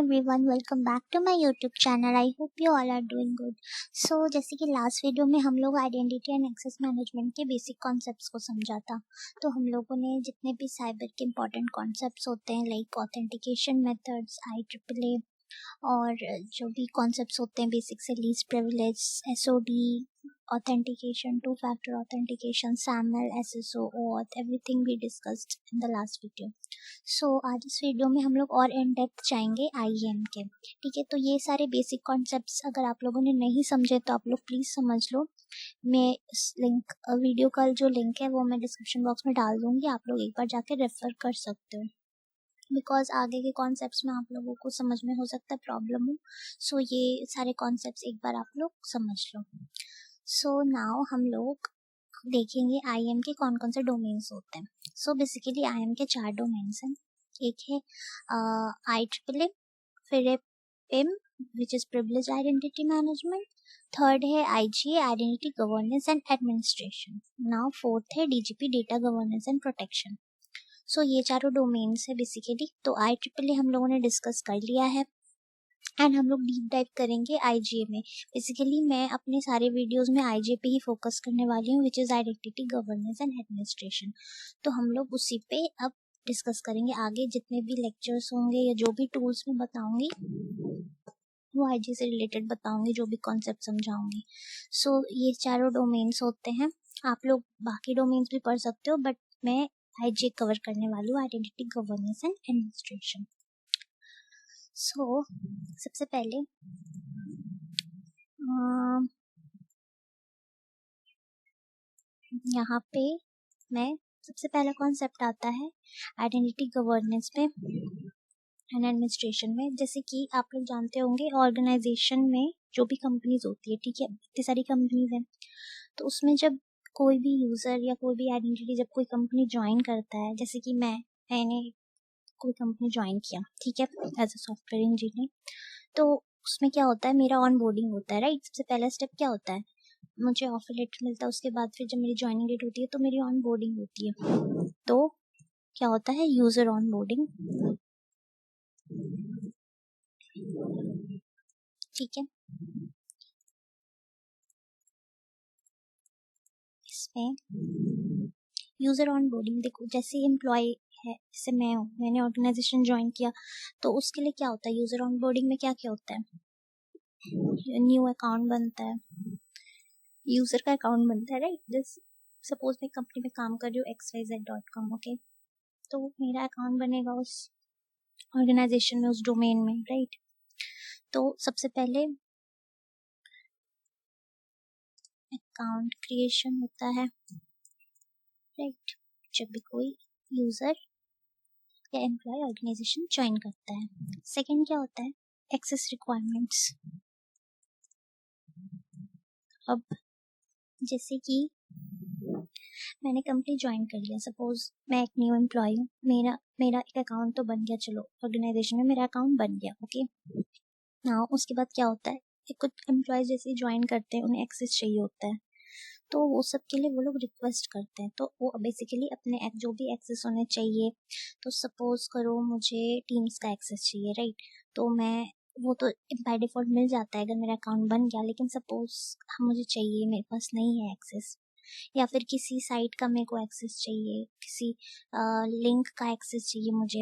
everyone, welcome back to my YouTube channel. I hope you all are doing good. So जैसे कि last video में हम लोग identity and access management के basic concepts को समझा था। तो हम लोगों ने जितने भी साइबर के इम्पोर्टेंट कॉन्सेप्ट्स होते हैं लाइक ऑथेंटिकेशन मेथड्स, IEEE और जो भी कॉन्सेप्ट्स होते हैं बेसिक से least privilege, SOD, authentication, two factor authentication, SAML, SSO, OAuth, everything we discussed in the last video. So आज इस वीडियो में हम लोग और इन डेप्थ जाएंगे IAM के। ठीक है, तो ये सारे बेसिक कॉन्सेप्ट्स अगर आप लोगों ने नहीं समझे तो आप लोग प्लीज़ समझ लो। मैं इस वीडियो का जो लिंक है वो मैं डिस्क्रिप्शन बॉक्स में डाल दूँगी, आप लोग एक बार जाके रेफर कर सकते हो बिकॉज आगे के कॉन्सेप्ट्स में आप लोगों को समझ में हो सकता है प्रॉब्लम हो। सो ये सारे कॉन्सेप्ट्स एक बार आप लोग समझ लो। सो नाउ हम लोग देखेंगे IAM के कौन कौन से डोमेन्स होते हैं। सो बेसिकली IAM के 4 डोमेन्स हैं। एक है IEEE, फिर है PIM which is privilege identity management, third है IGA identity governance and administration, now fourth है DGP data governance and protection. So ये चारों डोमेन्स है बेसिकली। तो IEEE हम लोगों ने डिस्कस कर लिया है एंड हम लोग डीप डाइव करेंगे IGA में। बेसिकली मैं अपने सारे वीडियोस में IGA पे ही फोकस करने वाली हूँ which is identity governance and administration. तो हम लोग उसी पे अब डिस्कस करेंगे। आगे जितने भी लेक्चर्स होंगे या जो भी टूल्स मैं बताऊंगी वो IGA से रिलेटेड बताऊंगी, जो भी कॉन्सेप्ट समझाऊंगी। सो ये चारों डोमेन्स होते हैं। आप लोग बाकी डोमेन्स भी पढ़ सकते हो बट मैं IGA कवर करने वाली हूँ, आइडेंटिटी गवर्नेंस एंड एडमिनिस्ट्रेशन। सो सबसे पहले यहाँ पे मैं सबसे पहला कॉन्सेप्ट आता है आइडेंटिटी गवर्नेंस में एंड एडमिनिस्ट्रेशन में। जैसे कि आप लोग जानते होंगे ऑर्गेनाइजेशन में जो भी कंपनीज होती है, ठीक है, इतनी सारी कंपनीज हैं, तो उसमें जब कोई भी यूज़र या कोई भी आइडेंटिटी जब कोई कंपनी ज्वाइन करता है, जैसे कि मैंने कोई कंपनी ज्वाइन किया, ठीक है, एज अ सॉफ्टवेयर इंजीनियर, तो उसमें क्या होता है, मेरा ऑन बोर्डिंग होता है, राइट। सबसे पहला स्टेप क्या होता है, मुझे ऑफर लेटर मिलता है, उसके बाद फिर जब मेरी ज्वाइनिंग डेट होती है तो मेरी ऑन बोर्डिंग होती है। तो क्या होता है, यूज़र ऑन बोर्डिंग, ठीक है। इसमें यूज़र ऑन बोर्डिंग देखो, जैसे एम्प्लॉय है, जैसे मैं हूँ, मैंने ऑर्गेनाइजेशन ज्वाइन किया, तो उसके लिए क्या होता है, यूज़र ऑन बोर्डिंग में क्या क्या होता है, न्यू अकाउंट बनता है, यूज़र का अकाउंट बनता है, राइट। जैसे सपोज मैं कंपनी में काम कर रही हूँ xyz.com, ओके, तो मेरा अकाउंट बनेगा उस ऑर्गेनाइजेशन में, उस डोमेन में, राइट। तो सबसे पहले अकाउंट क्रिएशन होता है, राइट, जब भी कोई यूज़र या एम्प्लॉय ऑर्गेनाइजेशन ज्वाइन करता है। सेकंड क्या होता है, एक्सेस रिक्वायरमेंट्स। अब जैसे कि मैंने कंपनी ज्वाइन कर लिया, सपोज मैं एक न्यू एम्प्लॉय हूँ, मेरा एक अकाउंट तो बन गया, चलो ऑर्गेनाइजेशन में मेरा अकाउंट बन गया, ओके। नाउ उसके बाद क्या होता है, कुछ एम्प्लॉयज जैसे ज्वाइन करते हैं, उन्हें एक्सेस चाहिए होता है, तो वो सब के लिए वो लोग रिक्वेस्ट करते हैं, तो वो बेसिकली अपने जो भी एक्सेस होने चाहिए, तो सपोज करो मुझे टीम्स का एक्सेस चाहिए, राइट, तो मैं वो तो बाय डिफॉल्ट मिल जाता है अगर मेरा अकाउंट बन गया, लेकिन सपोज मुझे चाहिए, मेरे पास नहीं है एक्सेस, या फिर किसी साइट का मेरे को एक्सेस चाहिए, किसी लिंक का एक्सेस चाहिए मुझे,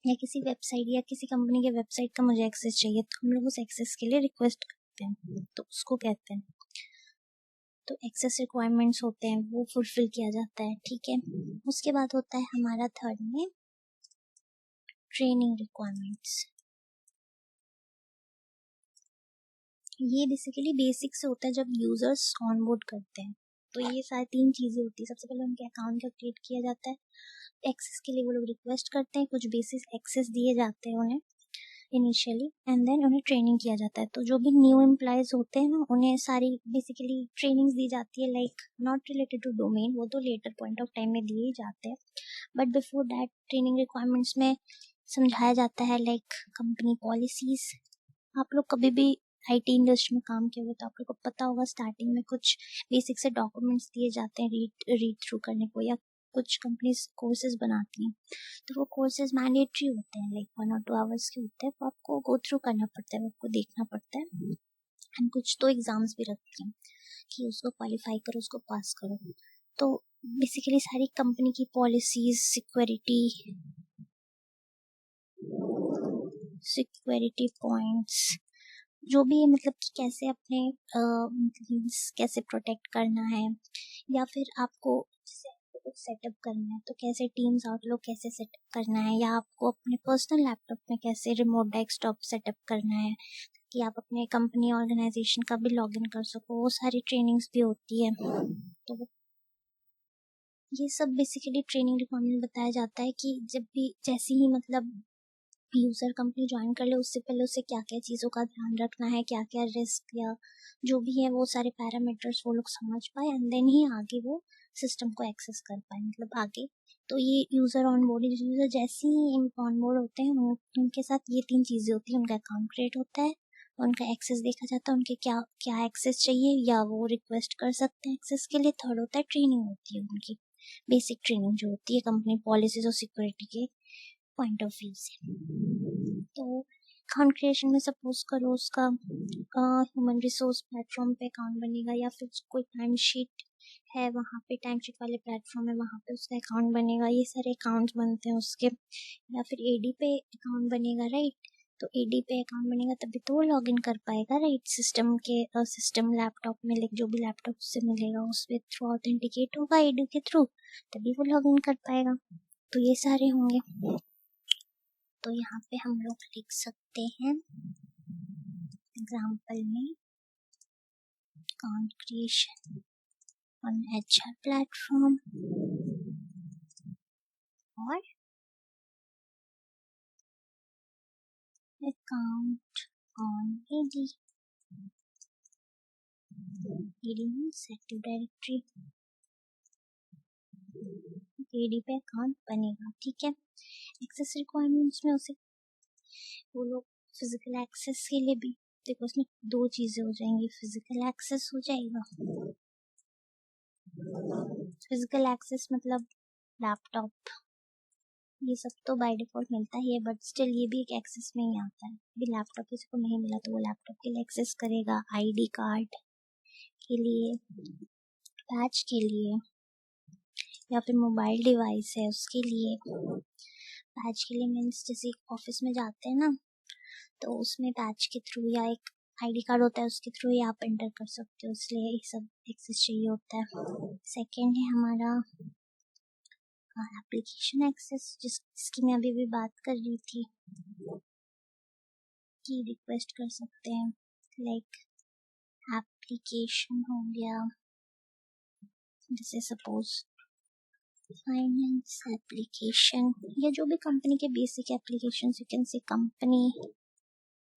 या किसी वेबसाइट या किसी कंपनी के वेबसाइट का मुझे एक्सेस चाहिए, तो हम लोग उस एक्सेस के लिए रिक्वेस्ट करते हैं, तो उसको कहते हैं, तो एक्सेस रिक्वायरमेंट्स होते हैं, वो फुलफिल किया जाता है, ठीक है। उसके बाद होता है हमारा थर्ड में ट्रेनिंग रिक्वायरमेंट्स। ये बेसिकली बेसिक से होता है जब यूजर्स ऑनबोर्ड करते हैं, तो ये सारी 3 चीजें होती है। सबसे पहले उनके अकाउंट का क्रिएट किया जाता है, एक्सेस के लिए वो लोग रिक्वेस्ट करते हैं, कुछ बेसिक एक्सेस दिए जाते हैं उन्हें इनिशियली, एंड देन उन्हें ट्रेनिंग किया जाता है। तो जो भी न्यू एम्प्लॉयज होते हैं ना, उन्हें सारी बेसिकली ट्रेनिंग्स दी जाती है, like not related to domain, वो तो लेटर पॉइंट ऑफ टाइम में दिए ही जाते हैं, but before that training requirements में समझाया जाता है लाइक कंपनी पॉलिसीज। आप लोग कभी भी IT इंडस्ट्री में काम किया होगा तो आप लोग को पता होगा, स्टार्टिंग में कुछ बेसिक से डॉक्यूमेंट्स दिए जाते हैं रीड थ्रू करने को, या कुछ कंपनीज कोर्सेज बनाती हैं, तो वो कोर्सेज मैंडेटरी होते हैं, लाइक 1 और 2 आवर्स के होते हैं, वो आपको गो थ्रू करना पड़ता है, वो आपको देखना पड़ता है। एंड कुछ तो एग्जाम्स भी रखते हैं कि उसको क्वालिफाई करो, उसको पास करो। तो बेसिकली सारी कंपनी की पॉलिसीज, सिक्योरिटी पॉइंट्स जो भी है, मतलब कि कैसे अपने कैसे प्रोटेक्ट करना है, या फिर आपको जैसे आपको कुछ सेटअप करना है तो कैसे टीम्स आउटलुक कैसे सेटअप करना है, या आपको अपने पर्सनल लैपटॉप में कैसे रिमोट डेस्कटॉप सेटअप करना है कि आप अपने कंपनी ऑर्गेनाइजेशन का भी लॉगिन कर सको, वो सारी ट्रेनिंग्स भी होती है। तो ये सब बेसिकली ट्रेनिंग रिक्वायरमेंट बताया जाता है कि जब भी जैसे ही मतलब यूज़र कंपनी ज्वाइन कर ले, उससे पहले उसे क्या क्या चीज़ों का ध्यान रखना है, क्या क्या रिस्क या जो भी है वो सारे पैरामीटर्स वो लोग समझ पाए, एंड देन ही आगे वो सिस्टम को एक्सेस कर पाए, मतलब आगे। तो ये यूज़र ऑनबोर्डिंग, यूज़र जैसे ही ऑनबोर्ड होते हैं उनके साथ ये 3 चीज़ें होती हैं, उनका अकाउंट क्रिएट होता है, उनका एक्सेस देखा जाता है, उनके क्या क्या एक्सेस चाहिए या वो रिक्वेस्ट कर सकते हैं एक्सेस के लिए। थर्ड होता है ट्रेनिंग होती है उनकी, बेसिक ट्रेनिंग जो होती है कंपनी पॉलिसीज और सिक्योरिटी के पॉइंट ऑफ व्यू से। तो अकाउंट क्रिएशन में सपोज करो उसका ह्यूमन रिसोर्स प्लेटफॉर्म पे अकाउंट बनेगा, या फिर कोई टाइम शीट है वहाँ पे, टाइम शीट वाले प्लेटफॉर्म है वहाँ पे उसका अकाउंट बनेगा, ये सारे अकाउंट्स बनते हैं उसके। या फिर एडी पे अकाउंट बनेगा, राइट। तो एडी पे अकाउंट बनेगा तभी तो वो लॉग इन कर पाएगा, राइट, सिस्टम के सिस्टम लैपटॉप में, जो भी लैपटॉप उससे मिलेगा उसमें थ्रू ऑथेंटिकेट होगा एडी के थ्रू, तभी वो लॉग इन कर पाएगा। तो ये सारे होंगे। तो यहाँ पे हम लोग लिख सकते हैं एग्जाम्पल में account creation on HR platform और account on AD. AD means active directory, AD पे अकाउंट बनेगा, ठीक है। एक्सेस रिक्वायरमेंट्स में उसे वो लोग फिजिकल एक्सेस के लिए भी, देखो उसमें 2 चीजें हो जाएंगी, फिजिकल एक्सेस हो जाएगा, फिजिकल एक्सेस मतलब लैपटॉप, ये सब तो बाय डिफॉल्ट मिलता ही है, बट स्टिल ये भी एक एक्सेस में ही आता है। भी लैपटॉप किसी को नहीं मिला तो वो लैपटॉप के लिए एक्सेस करेगा, आईडी कार्ड के लिए, बैच के लिए, या फिर मोबाइल डिवाइस है उसके लिए। बैच के लिए मीन्स जैसे ऑफिस में जाते हैं ना, तो उसमें बैच के थ्रू या एक आईडी कार्ड होता है उसके थ्रू ही आप एंटर कर सकते हो, इसलिए ये सब एक्सेस चाहिए होता है। सेकेंड है हमारा एप्लीकेशन एक्सेस, जिसकी मैं अभी भी बात कर रही थी, की रिक्वेस्ट कर सकते हैं, लाइक एप्लीकेशन हो गया, जैसे सपोज फाइनेंस एप्लीकेशन, या जो भी कंपनी के बेसिक एप्लीकेशन, यू कैन से कंपनी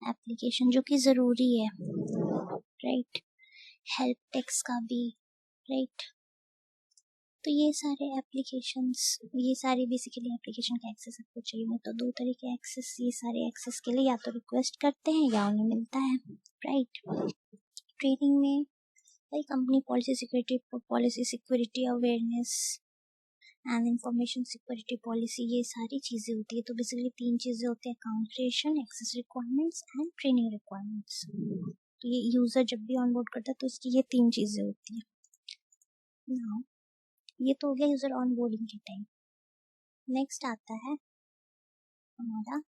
एप्लीकेशन जो कि ज़रूरी है, राइट, हेल्प टेक्स का भी, राइट। तो ये सारे एप्लीकेशंस, ये सारी बेसिकली एप्लीकेशन का एक्सेस आपको चाहिए। तो 2 तरह के एक्सेस, ये सारे एक्सेस के लिए या तो रिक्वेस्ट करते हैं या उन्हें मिलता है, राइट। ट्रेनिंग में भाई company policy security awareness and information security policy, ये सारी चीज़ें होती है। तो बेसिकली 3 चीज़ें होती है, account creation, access requirements and training requirements. तो ये यूज़र जब भी ऑनबोर्ड करता है तो उसकी ये 3 चीज़ें होती है। नाउ ये तो हो गया यूज़र ऑनबोर्डिंग के टाइम। नेक्स्ट आता है हमारा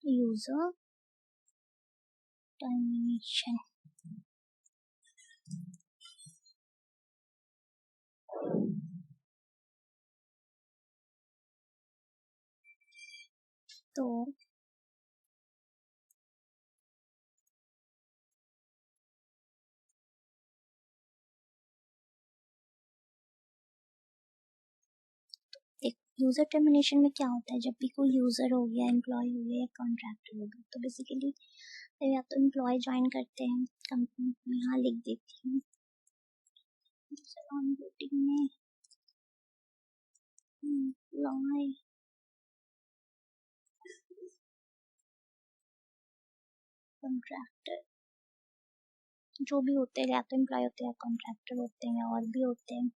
यूज़र टर्मिनेशन। तो एक यूज़र टर्मिनेशन में क्या होता है, जब भी कोई यूज़र हो गया, एम्प्लॉय हो गया, कॉन्ट्रैक्टर हो गया, तो बेसिकली या तो एम्प्लॉय ज्वाइन करते हैं कंपनी में, यहाँ लिख देती हूँ ऑनबोर्डिंग में एम्प्लॉय कॉन्ट्रैक्टर जो भी होते हैं, या तो एम्प्लॉय होते हैं या कॉन्ट्रैक्टर होते हैं या और भी होते हैं,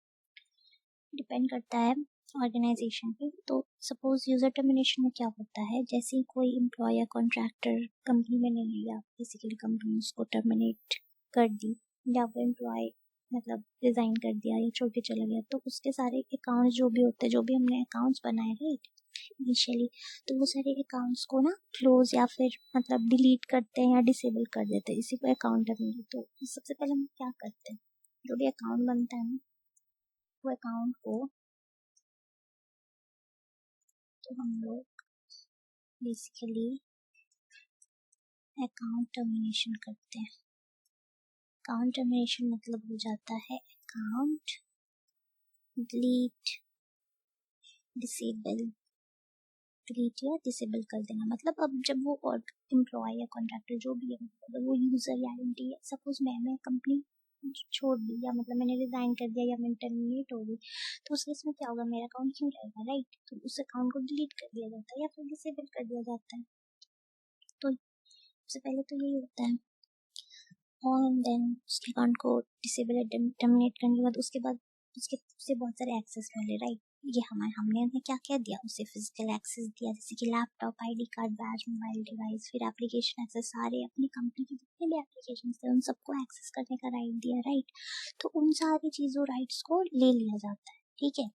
डिपेंड करता है ऑर्गेनाइजेशन पे। तो सपोज यूजर टर्मिनेशन में क्या होता है, जैसे ही कोई एम्प्लॉय या कॉन्ट्रैक्टर कंपनी में नहीं है, या बेसिकली कंपनी उसको टर्मिनेट कर दी, या वो एम्प्लॉय मतलब रिजाइन कर दिया या छोड़ के चला गया, तो उसके सारे अकाउंट्स जो भी होते हैं, जो भी हमने अकाउंट्स बनाए राइट इनिशियली, तो वो सारे अकाउंट्स को ना क्लोज या फिर मतलब डिलीट करते हैं या डिसेबल कर देते हैं, इसी को अकाउंट टर्मिनेट। तो सबसे पहले हम क्या करते हैं, जो भी अकाउंट बनता है ना, वो अकाउंट को तो हम लोग बेसिकली अकाउंट टर्मिनेशन करते हैं। अकाउंट टर्मिनेशन मतलब हो जाता है अकाउंट डिलीट डिसेबल, डिलीट या डिसेबल कर देना। मतलब अब जब वो और एम्प्लॉय या कॉन्ट्रैक्टर जो भी है, मतलब वो यूजर या आइडेंटिटी है, सपोज मैंने कंपनी छोड़ दी या मतलब मैंने रिजाइन कर दिया या मैं टर्मिनेट हो गई, तो उस केस में क्या होगा, मेरा अकाउंट क्यों रहेगा राइट, तो उस अकाउंट को डिलीट कर दिया जाता है या फिर डिसेबल कर दिया जाता है। तो सबसे पहले तो यही होता है, और देन उसके अकाउंट को डिसेबल टर्मिनेट करने के बाद उसके बाद उससे बहुत सारे एक्सेस मिले राइट। ये हमने उन्हें क्या क्या दिया, उसे फिजिकल एक्सेस दिया, जैसे कि laptop, ID card, badge, mobile device, फिर एप्लीकेशन एक्सेस, सारे अपनी कंपनी के जितने भी एप्लीकेशन थे उन सबको एक्सेस करने का राइट दिया राइट। तो उन सारी चीज़ों राइट्स को ले लिया जाता है, ठीक है।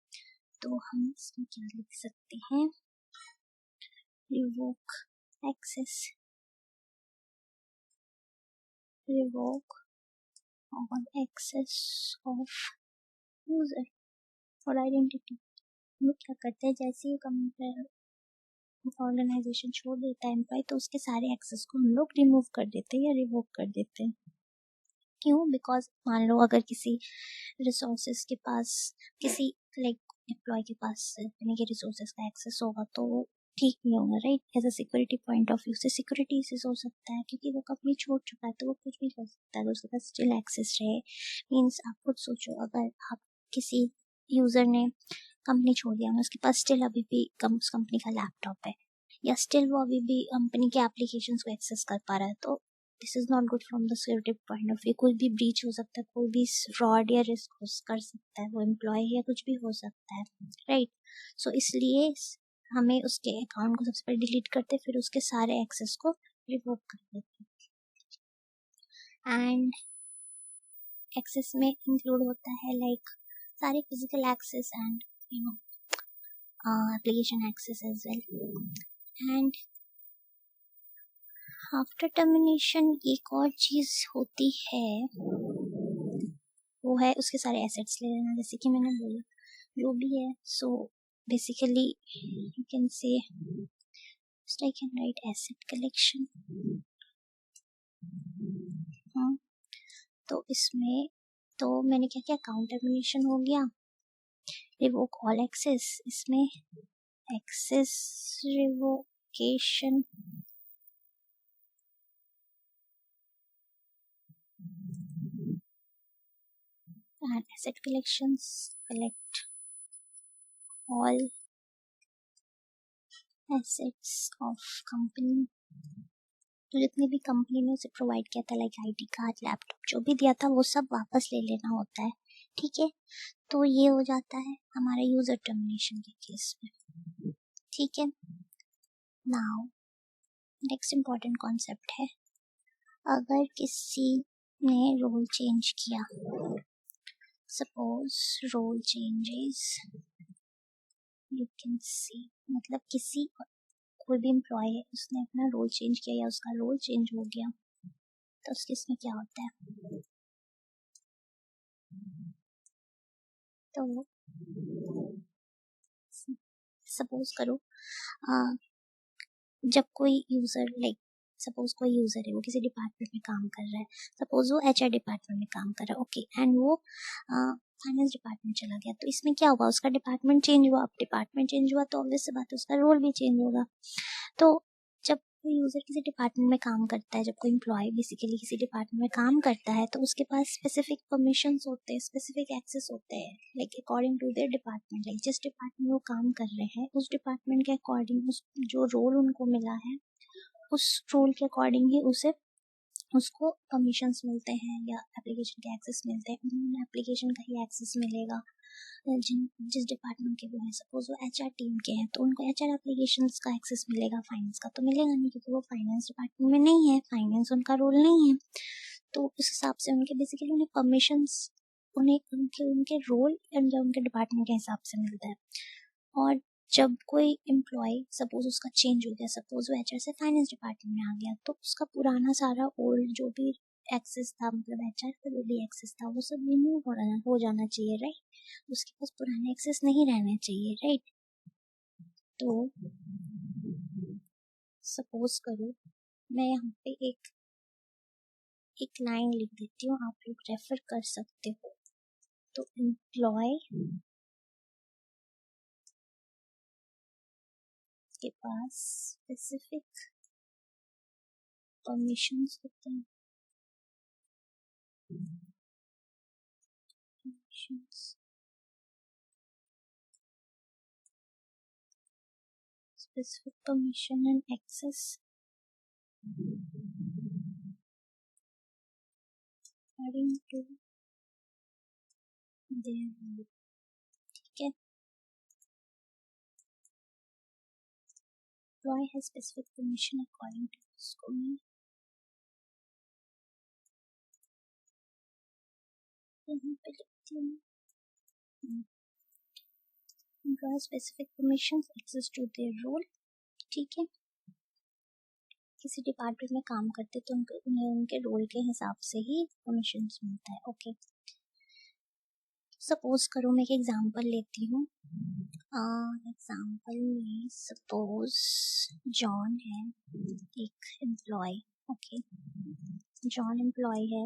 तो हम इसमें क्या लिख सकते हैं, रिवोक एक्सेस, रिवोक और एक्सेस ऑफ यूजर और आइडेंटिटी। हम क्या करते हैं, जैसे ही ऑर्गेनाइजेशन छोड़ देता है एम्प्लॉय, तो उसके सारे एक्सेस को हम लोग रिमूव कर देते हैं या रिवोक कर देते हैं। क्यों, बिकॉज मान लो अगर किसी रिसोर्सेज के पास, किसी लाइक एम्प्लॉय के पास यानी कि रिसोर्सेज का एक्सेस होगा, तो वो ठीक नहीं होगा right. As a security point of view से सिक्योरिटी इश्यूज हो सकता है, क्योंकि वो कंपनी छोड़ चुका है तो वो कुछ भी कर सकता है, तो उसके पास स्टिल एक्सेस रहे। मीन्स आप खुद सोचो, अगर आप किसी यूजर ने कंपनी छोड़ दिया, उसके पास स्टिल अभी भी उस कंपनी का लैपटॉप है, या स्टिल वो अभी भी कंपनी के एप्लीकेशंस को एक्सेस कर पा रहा है, तो this is not good from the security point of view. कोई भी ब्रीच हो सकता है, कोई भी फ्रॉड या रिस्क कर सकता है, वो एम्प्लॉय या कुछ भी हो सकता है राइट। सो इसलिए हमें उसके अकाउंट को सबसे पहले डिलीट करते, फिर उसके सारे एक्सेस को रिवोक कर देते। एंड एक्सेस में इंक्लूड होता है लाइक सारे physical access and you know application access as well। and after termination एक और चीज होती है, वो है उसके सारे एसेट्स ले लेना, जैसे कि मैंने बोला जो भी है। सो बेसिकली यू कैन से I can write asset collection. तो इसमें तो मैंने क्या क्या, अकाउंट टर्मिनेशन हो गया, रिवोक ऑल एक्सेस, इसमें access revocation, and asset collections, collect all assets of company। तो जितने भी कंपनी ने उसे प्रोवाइड किया था लाइक आईडी कार्ड, लैपटॉप, जो भी दिया था वो सब वापस ले लेना होता है, ठीक है। तो ये हो जाता है हमारा यूजर टर्मिनेशन के केस में, ठीक है। नाउ नेक्स्ट इम्पॉर्टेंट कॉन्सेप्ट है, अगर किसी ने रोल चेंज किया, suppose role changes, you can see मतलब किसी कोई भी एम्प्लॉय है, उसने अपना रोल चेंज किया या उसका रोल चेंज हो गया, तो उसके इसमें क्या होता है, तो सपोज करो जब कोई यूजर लाइक सपोज कोई यूजर है, वो किसी डिपार्टमेंट में काम कर रहा है, सपोज वो एचआर डिपार्टमेंट में काम कर रहा है, ओके, एंड वो फाइनेंस डिपार्टमेंट चला गया, तो इसमें क्या हुआ, उसका डिपार्टमेंट चेंज हुआ। अब डिपार्टमेंट चेंज हुआ तो ऑब्वियस सी बात है उसका रोल भी चेंज होगा। तो जब कोई यूजर किसी डिपार्टमेंट में काम करता है, जब कोई एम्प्लॉय बेसिकली किसी डिपार्टमेंट में काम करता है, तो उसके पास स्पेसिफिक परमिशंस होते हैं, स्पेसिफिक एक्सेस होते हैं, like according to their department, like जिस डिपार्टमेंट में वो काम कर रहे हैं उस डिपार्टमेंट के अकॉर्डिंग, उस जो रोल उनको मिला है उस रोल के अकॉर्डिंग ही उसे उसको परमिशंस मिलते हैं या एप्लीकेशन के एक्सेस मिलते हैं, उन्हें एप्लीकेशन का ही एक्सेस मिलेगा। जिस डिपार्टमेंट के वो हैं, सपोज वो एचआर टीम के हैं तो उनको एचआर एप्लीकेशंस का एक्सेस मिलेगा, फाइनेंस का तो मिलेगा नहीं क्योंकि वो फाइनेंस डिपार्टमेंट में नहीं है, फाइनेंस उनका रोल नहीं है। तो उस हिसाब से उनके बेसिकली उन्हें परमिशंस उन्हें उनके रोल एंड उनके डिपार्टमेंट के हिसाब से मिलता है। और जब कोई एम्प्लॉय सपोज उसका चेंज हो गया, सपोज वो एचआर से फाइनेंस डिपार्टमेंट में आ गया, तो उसका पुराना सारा ओल्ड जो भी एक्सेस था, मतलब एचआर का जो भी एक्सेस था वो सब रिमूव हो जाना चाहिए, राइट। उसके पास पुराने एक्सेस नहीं रहने चाहिए, राइट। तो सपोज करो मैं यहाँ पे एक लाइन लिख देती हूँ, आप लोग रेफर कर सकते हो। तो एम्प्लॉय के पास स्पेसिफिक परमिशंस होते हैं, specific permission and access according to their role, ठीक है। Employee has specific permission according to उसको मैं यहाँ पे लिखती हूँ, Employee has specific permissions access to their role, ठीक है। किसी डिपार्टमेंट में काम करते तो उन्हें उनके रोल के हिसाब से ही परमिशंस मिलता है, ओके। सपोज करो मैं एक एग्जांपल लेती हूँ, एग्जांपल में सपोज जॉन है एक एम्प्लॉय, ओके। जॉन एम्प्लॉय है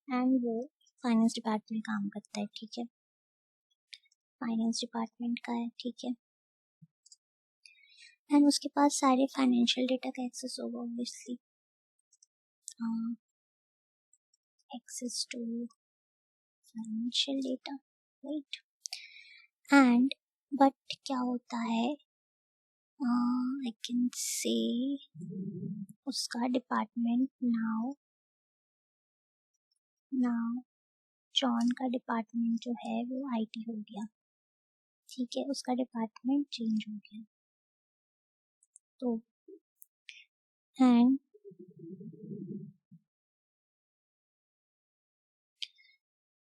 एंड वो फाइनेंस डिपार्टमेंट में काम करता है, ठीक है। फाइनेंस डिपार्टमेंट का है, ठीक है। एंड उसके पास सारे फाइनेंशियल डेटा का एक्सेस होगा, obviously access to financial data, right. And but क्या होता है, आई कैन से उसका डिपार्टमेंट नाउ जॉन का डिपार्टमेंट जो है वो आईटी हो गया, ठीक है। उसका डिपार्टमेंट चेंज हो गया, तो एंड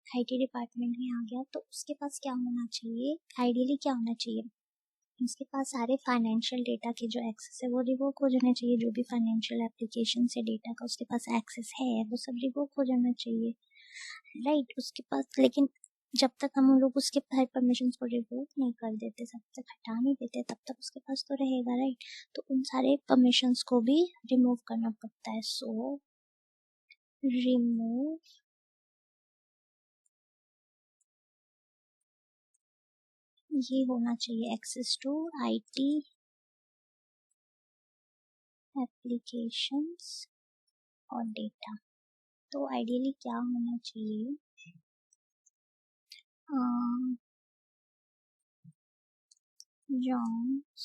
आईटी डिपार्टमेंट में आ गया तो उसके पास क्या होना चाहिए, आइडियली क्या होना चाहिए, उसके पास सारे फाइनेंशियल डेटा के जो एक्सेस है वो रिवोक हो जाना चाहिए। जो भी फाइनेंशियल एप्लीकेशन से डेटा का उसके पास एक्सेस है वो सब रिवोक हो जाना चाहिए, राइट। उसके पास लेकिन जब तक हम लोग उसके परमिशंस को रिवोक नहीं कर देते, जब तक हटा नहीं देते, तब तक उसके पास तो रहेगा, राइट। तो उन सारे परमिशंस को भी रिमूव करना पड़ता है। सो रिमूव ये होना चाहिए एक्सेस टू आईटी एप्लीकेशंस और डेटा। तो आइडियली क्या होना चाहिए, John's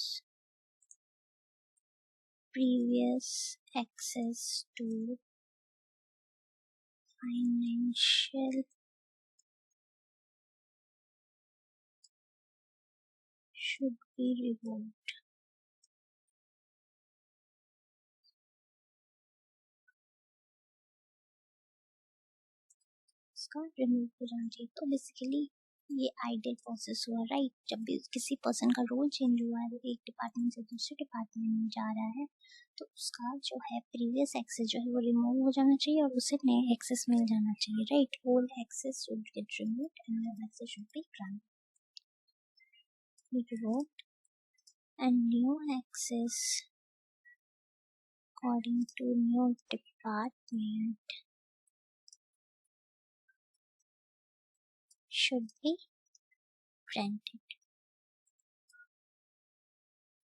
previous access to financial should be revoked। इसका रिमूव हो जाना चाहिए। तो बेसिकली ये आइडियल प्रोसेस हुआ, राइट। जब भी किसी पर्सन का रोल चेंज हुआ है, वो एक डिपार्टमेंट से दूसरे डिपार्टमेंट में जा रहा है, तो उसका जो है प्रीवियस एक्सेस जो है वो रिमूव हो जाना चाहिए और उसे नए एक्सेस मिल जाना चाहिए, right. Old access should get removed and new access should be revoked and new access according to new department should be granted,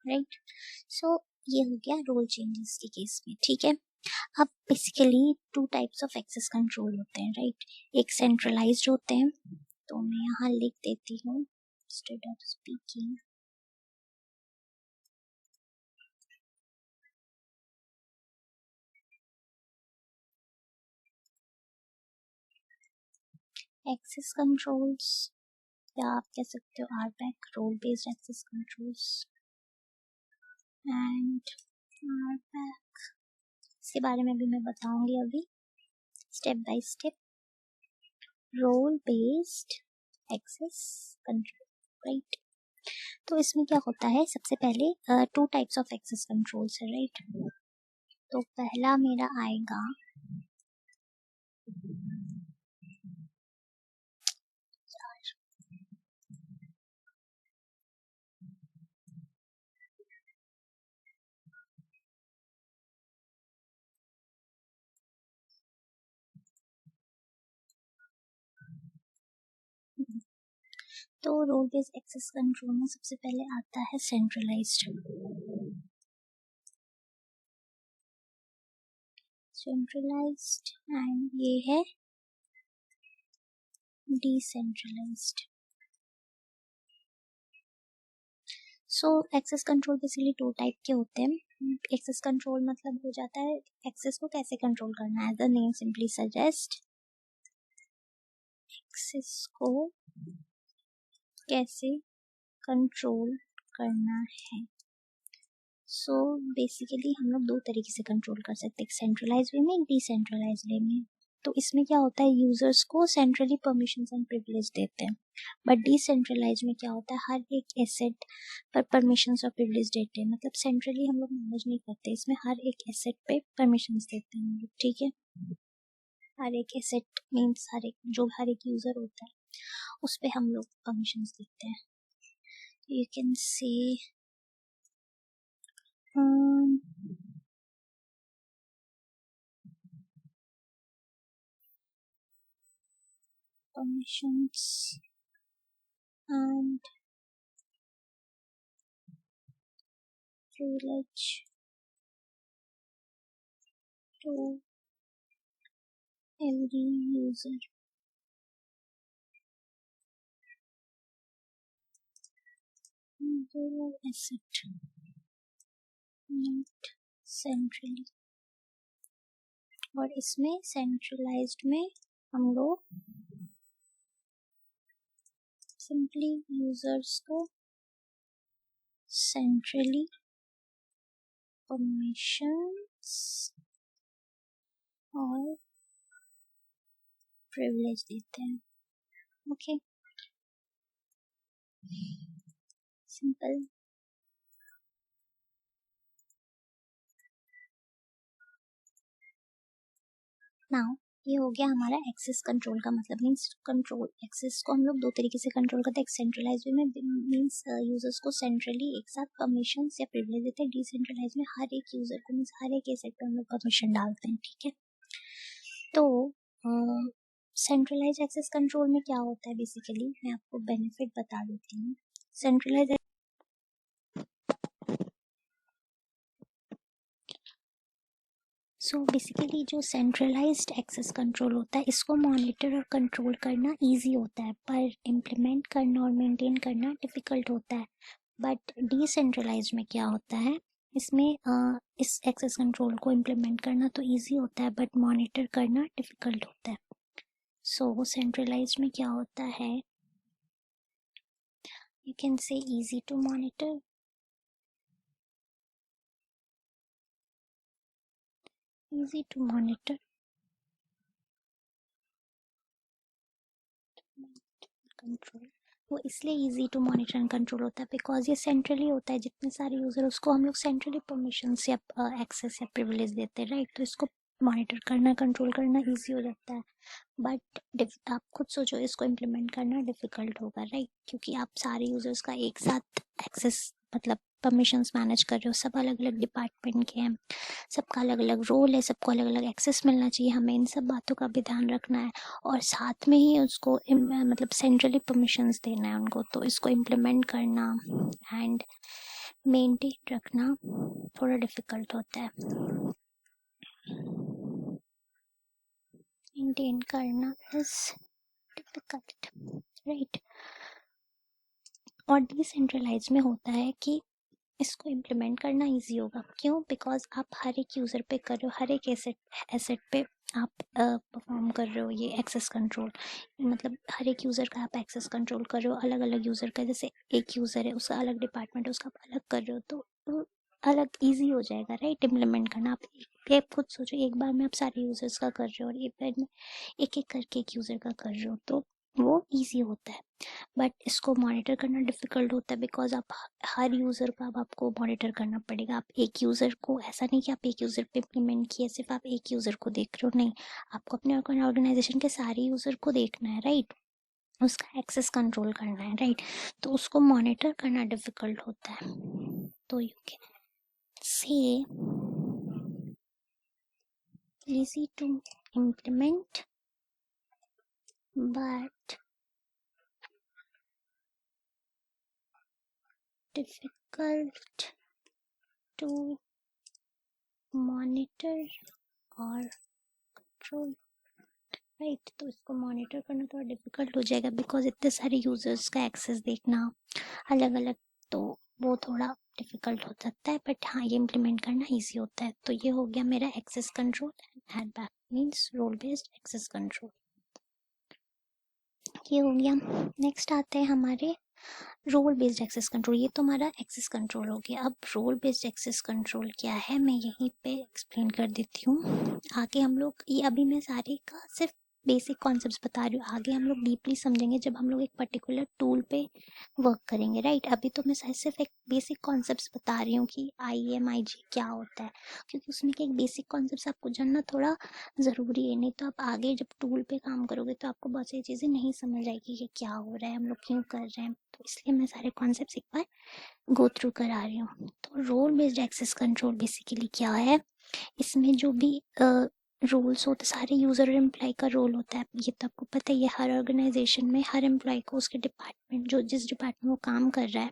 right। so ये हो गया रोल चेंजेस के केस में, ठीक है। अब basically two types of access control होते हैं, राइट। एक सेंट्रलाइज्ड होते हैं, तो मैं यहाँ लिख देती हूँ instead of speaking access controls, या आप कह सकते हो RBAC, role based access controls. And RBAC, इसके बारे में भी मैं बताऊंगी अभी step by step. Role based access control, right. तो इसमें क्या होता है, सबसे पहले 2 टाइप्स ऑफ एक्सेस कंट्रोल्स है, राइट। तो पहला मेरा आएगा तो रोल बेस्ड एक्सेस कंट्रोल में सबसे पहले आता है सेंट्रलाइज्ड एंड ये है डिसेंट्रलाइज्ड। सो एक्सेस कंट्रोल बेसिकली 2 टाइप के होते हैं। एक्सेस कंट्रोल मतलब हो जाता है एक्सेस को कैसे कंट्रोल करना है, the name simply suggest, access को कैसे कंट्रोल करना है। सो बेसिकली हम लोग 2 तरीके से कंट्रोल कर सकते हैं, एक सेंट्रलाइज वे में, एक डिसेंट्रलाइज वे में। तो इसमें क्या होता है, यूजर्स को सेंट्रली परमिशंस एंड प्रिविलेज देते हैं, बट डिसेंट्रलाइज में क्या होता है, हर एक एसेट पर परमिशंस और प्रिविलेज देते हैं। मतलब सेंट्रली हम लोग मैनेज नहीं करते, इसमें हर एक एसेट पे परमिशंस देते हैं हम लोग, ठीक है। हर एक एसेट मीन्स हर एक यूजर होता है उस पे हम लोग परमिशंस देते हैं। You can C permissions and privilege to every user. Asset not centrally, और इसमें सेंट्रलाइज्ड में हम लोग सिंपली यूजर्स को सेंट्रली परमिशंस और प्रिविलेज देते हैं, ओके, सिंपल। नाउ ये हो गया हमारा एक्सेस कंट्रोल का मतलब, मीन्स कंट्रोल एक्सेस को हम लोग 2 तरीके से कंट्रोल करते हैं, एक सेंट्रलाइज वे में मीन्स यूजर्स को सेंट्रली एक साथ परमिशंस या प्रिविलेज देते हैं, डिसेंट्रलाइज में हर एक यूजर को मीन्स हर एक एसेट पे हम लोग परमिशन डालते हैं, ठीक है। तो सेंट्रलाइज एक्सेस कंट्रोल में क्या होता है, बेसिकली मैं आपको बेनिफिट बता देती हूँ। सेंट्रलाइज सो बेसिकली जो सेंट्रलाइज्ड एक्सेस कंट्रोल होता है, इसको मॉनिटर और कंट्रोल करना इजी होता है, पर इम्प्लीमेंट करना और मेंटेन करना डिफ़िकल्ट होता है। बट डिसेंट्रलाइज्ड में क्या होता है, इसमें इस एक्सेस कंट्रोल को इम्प्लीमेंट करना तो इजी होता है, बट मॉनिटर करना डिफ़िकल्ट होता है। सो सेंट्रलाइज्ड में क्या होता है, you can say easy to monitor, easy to monitor, control. वो इसलिए easy to monitor and control होता है बिकॉज ये सेंट्रली होता है, जितने सारे यूजर उसको हम लोग सेंट्रली परमिशंस या एक्सेस या प्रिविलेज देते हैं, राइट। तो इसको मॉनिटर करना कंट्रोल करना इजी हो जाता है, बट आप खुद सोचो इसको इम्प्लीमेंट करना डिफिकल्ट होगा, राइट, क्योंकि आप सारे यूजर्स का एक साथ एक्सेस मतलब परमिशंस मैनेज कर रहे हो, सब अलग अलग डिपार्टमेंट के हैं, सबका अलग अलग रोल है, सबको अलग अलग एक्सेस मिलना चाहिए, हमें इन सब बातों का भी ध्यान रखना है, और साथ में ही उसको मतलब सेंट्रली परमिशंस देना है उनको। तो इसको इम्प्लीमेंट करना एंड मेंटेन रखना थोड़ा डिफिकल्ट होता है, मेंटेन करना इज डिफिकल्ट, राइट। और डिसेंट्रलाइज में होता है कि इसको इम्प्लीमेंट करना इजी होगा, क्यों, बिकॉज आप हर एक यूज़र पे कर रहे हो, हर एक एसेट पे आप परफॉर्म कर रहे हो ये एक्सेस कंट्रोल, मतलब हर एक यूज़र का आप एक्सेस कंट्रोल कर रहे हो, अलग अलग यूज़र का, जैसे एक यूज़र है उसका अलग डिपार्टमेंट है उसका आप अलग कर रहे हो, तो अलग इजी हो जाएगा राइट इम्प्लीमेंट करना। आप खुद सोचो, एक बार में आप सारे यूज़र्स का कर रहे हो और एक बार में एक एक करके एक यूज़र का कर रहे हो, तो वो इजी होता है। बट इसको मॉनिटर करना डिफ़िकल्ट होता है, बिकॉज आप हर यूज़र का अब आपको मॉनिटर करना पड़ेगा। आप एक यूज़र को, ऐसा नहीं कि आप एक यूज़र पे इम्प्लीमेंट किए सिर्फ आप एक यूज़र को देख रहे हो, नहीं, आपको अपने ऑर्गेनाइजेशन के सारे यूज़र को देखना है राइट, उसका एक्सेस कंट्रोल करना है राइट, तो उसको मॉनिटर करना डिफ़िकल्ट होता है। तो यू कैन से easy to implement but difficult to monitor और कंट्रोल राइट। तो इसको मॉनिटर करना थोड़ा डिफिकल्ट हो जाएगा, बिकॉज इतने सारे यूजर्स का एक्सेस देखना अलग अलग, तो वो थोड़ा डिफिकल्ट हो सकता है, बट हाँ ये इम्प्लीमेंट करना इजी होता है। तो ये हो गया मेरा access control and back means role based access control, ये हो गया। नेक्स्ट आते हैं हमारे रोल बेस्ड एक्सेस कंट्रोल। ये तो हमारा एक्सेस कंट्रोल हो गया। अब रोल बेस्ड एक्सेस कंट्रोल क्या है मैं यहीं पे एक्सप्लेन कर देती हूँ। आगे हम लोग ये, अभी मैं सारे का सिर्फ बेसिक कॉन्सेप्ट्स बता रही हूँ, आगे हम लोग डीपली समझेंगे जब हम लोग एक पर्टिकुलर टूल पे वर्क करेंगे राइट। अभी तो मैं सिर्फ एक बेसिक कॉन्सेप्ट्स बता रही हूँ कि IMIG क्या होता है, क्योंकि उसमें के एक बेसिक कॉन्सेप्ट्स आपको जानना थोड़ा ज़रूरी है, नहीं तो आप आगे जब टूल पे काम करोगे तो आपको बहुत सारी चीज़ें नहीं समझ आएगी कि क्या हो रहा है, हम लोग क्यों कर रहे हैं। तो इसलिए मैं सारे कॉन्सेप्ट्स एक बार गो थ्रू करा रही हूँ। तो role based access control basically क्या है, इसमें जो भी रोल्स होते सारे यूज़र और एम्प्लॉय का रोल होता है, ये तो आपको पता ही है। हर ऑर्गेनाइजेशन में हर एम्प्लॉय को उसके डिपार्टमेंट, जो जिस डिपार्टमेंट वो काम कर रहा है,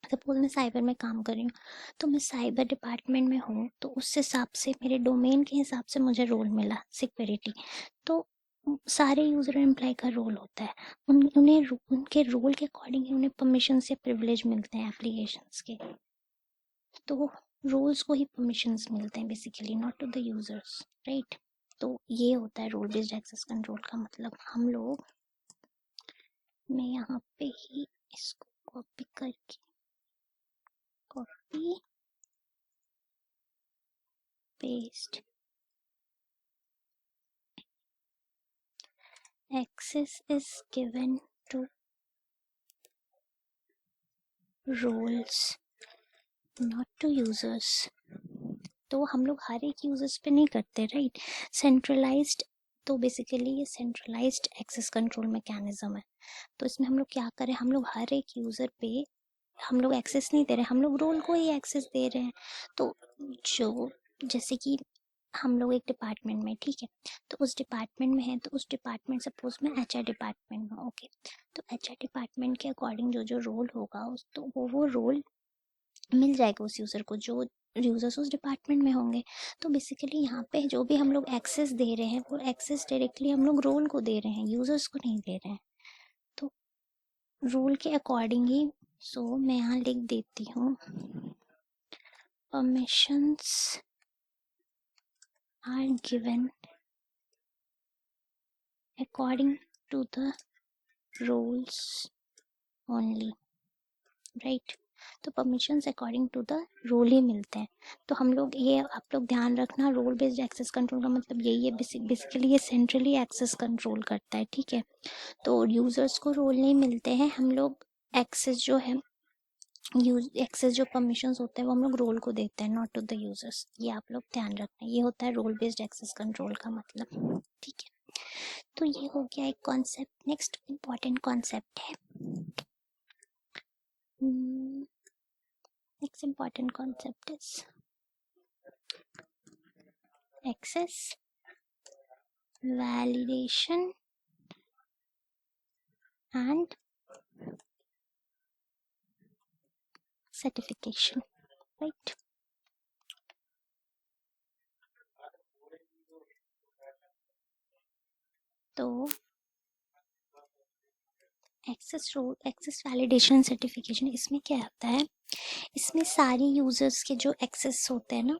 सपोज मैं साइबर में काम कर रही हूँ तो मैं साइबर डिपार्टमेंट में हूँ, तो उस हिसाब से मेरे डोमेन के हिसाब से मुझे रोल मिला सिक्योरिटी। तो सारे यूज़र एम्प्लॉय का रोल होता है, उनके रोल के अकॉर्डिंग ही उन्हें परमिशन से प्रिविलेज मिलते हैं एप्लीकेशंस के। तो रोल्स को ही परमिशंस मिलते हैं basically, not to the users right. तो ये होता है रोल बेस्ड एक्सेस कंट्रोल का मतलब। हम लोग, मैं यहाँ पे ही इसको कॉपी करके, copy paste, access is given to roles not to users। तो हम लोग हर एक यूजर्स पे नहीं करते राइट, सेंट्रलाइज्ड। तो बेसिकली ये सेंट्रलाइज्ड एक्सेस कंट्रोल मैकेनिज्म है। तो इसमें हम लोग क्या करें, हम लोग हर एक यूजर पे हम लोग एक्सेस नहीं दे रहे, हम लोग रोल को ही एक्सेस दे रहे हैं। तो जो, जैसे कि हम लोग एक डिपार्टमेंट में, ठीक है, तो उस डिपार्टमेंट में है, तो उस डिपार्टमेंट, सपोज मैं HR डिपार्टमेंट में, ओके, तो HR डिपार्टमेंट के अकॉर्डिंग जो जो रोल होगा उस, तो वो रोल मिल जाएगा उस यूज़र को, जो यूज़र्स उस डिपार्टमेंट में होंगे। तो बेसिकली यहाँ पे जो भी हम लोग एक्सेस दे रहे हैं वो एक्सेस डायरेक्टली हम लोग रोल को दे रहे हैं, यूज़र्स को नहीं दे रहे हैं। तो रोल के अकॉर्डिंग ही, सो मैं यहाँ लिख देती हूँ, permissions are given according to the roles only right। तो permissions according to the role ही मिलते हैं। तो हम लोग ये, आप लोग ध्यान रखना, रोल बेस्ड एक्सेस कंट्रोल का मतलब यही है, बेसिकली ये सेंट्रली एक्सेस कंट्रोल करता है, ठीक है। तो यूजर्स को रोल नहीं मिलते हैं, हम लोग एक्सेस जो है, यूज एक्सेस जो परमिशंस होते हैं वो हम लोग रोल को देते हैं, नॉट टू द यूजर्स। ये आप लोग ध्यान रखना, ये होता है रोल बेस्ड एक्सेस कंट्रोल का मतलब, ठीक है। तो ये हो गया एक कॉन्सेप्ट। नेक्स्ट इम्पॉर्टेंट कॉन्सेप्ट है, next important concept is access validation and certification right। तो एक्सेस वैलिडेशन सर्टिफिकेशन, इसमें क्या होता है, इसमें सारी यूजर्स के जो एक्सेस होते हैं ना,